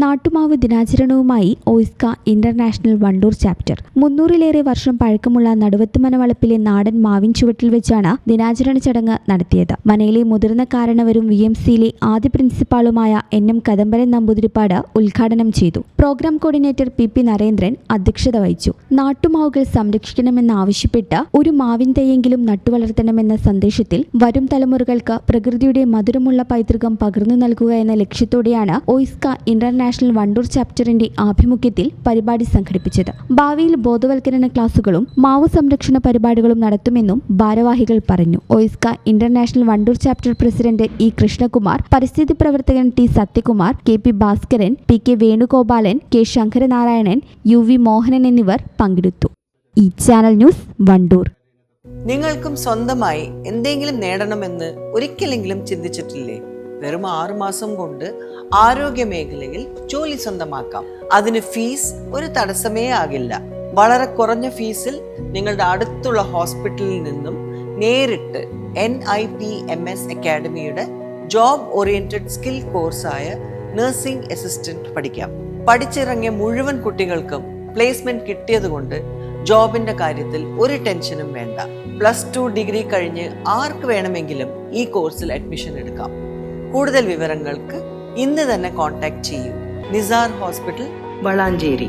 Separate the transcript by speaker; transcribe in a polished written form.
Speaker 1: നാട്ടുമാവ് ദിനാചരണവുമായി OISCA international Wandoor chapter. 300-ലേറെ വർഷം പഴക്കമുള്ള നടുവത്തുമന വളപ്പിലെ നാടൻ മാവിൻ ചുവട്ടിൽ വെച്ചാണ് ദിനാചരണ ചടങ്ങ് നടത്തിയത്. മനയിലെ മുതിർന്ന കാരണവരും VMCയിലെ ആദ്യ പ്രിൻസിപ്പാളുമായ NM കദംബരൻ നമ്പൂതിരിപ്പാട് ഉദ്ഘാടനം ചെയ്തു. പ്രോഗ്രാം കോർഡിനേറ്റർ PP നരേന്ദ്രൻ അധ്യക്ഷത വഹിച്ചു. നാട്ടുമാവുകൾ സംരക്ഷിക്കണമെന്നാവശ്യപ്പെട്ട് ഒരു മാവിൻ തൈയെങ്കിലും നട്ടുവളർത്തണമെന്ന സന്ദേശത്തിൽ വരും തലമുറകൾക്ക് പ്രകൃതിയുടെ മധുരമുള്ള പൈതൃകം പകർന്നു നൽകുക എന്ന ലക്ഷ്യത്തോടെയാണ് ഓയിസ്ക ഇന്റർനാഷണൽ വണ്ടൂർ ചാപ്റ്ററിന്റെ ആഭിമുഖ്യത്തിൽ പരിപാടി സംഘടിപ്പിച്ചത്. ഭാവിയിൽ ബോധവൽക്കരണ ക്ലാസുകളും മാവു സംരക്ഷണ പരിപാടികളും നടത്തുമെന്നും ഭാരവാഹികൾ പറഞ്ഞു. OISCA international Wandoor chapter president E Krishnakumar, പരിസ്ഥിതി പ്രവർത്തകൻ T Sathyakumar, KP Bhaskaran, PK Venugopalan, K Sankaranarayanan, UV Mohanan എന്നിവർ പങ്കെടുത്തു. ഈ ചാനൽ ന്യൂസ് വണ്ടൂർ.
Speaker 2: നിങ്ങൾക്കും സ്വന്തമായി എന്തെങ്കിലും നേടണമെന്ന് ഒരിക്കലെങ്കിലും ചിന്തിച്ചിട്ടില്ലേ? വെറും 6 മാസം കൊണ്ട് ആരോഗ്യ മേഖലയിൽ ജോലി സ്വന്തമാക്കാം. അതിന് ഫീസ് ഒരു തടസ്സമേ ആകില്ല. വളരെ കുറഞ്ഞ ഫീസിൽ നിങ്ങളുടെ അടുത്തുള്ള ഹോസ്പിറ്റലിൽ നിന്നും നേരിട്ട് NIPMS അക്കാഡമിയുടെ ജോബ് ഓറിയന്റഡ് സ്കിൽ കോഴ്സായ നഴ്സിംഗ് അസിസ്റ്റന്റ് പഠിക്കാം. പഠിച്ചിറങ്ങിയ മുഴുവൻ കുട്ടികൾക്കും പ്ലേസ്മെന്റ് കിട്ടിയതുകൊണ്ട് ജോബിന്റെ കാര്യത്തിൽ ഒരു ടെൻഷനും വേണ്ട. +2 ഡിഗ്രി കഴിഞ്ഞ് ആർക്ക് വേണമെങ്കിലും ഈ കോഴ്സിൽ അഡ്മിഷൻ എടുക്കാം. കൂടുതൽ വിവരങ്ങൾക്ക് ഇന്ന് തന്നെ കോൺടാക്ട് ചെയ്യൂ. നിസാർ ഹോസ്പിറ്റൽ, വളാഞ്ചേരി.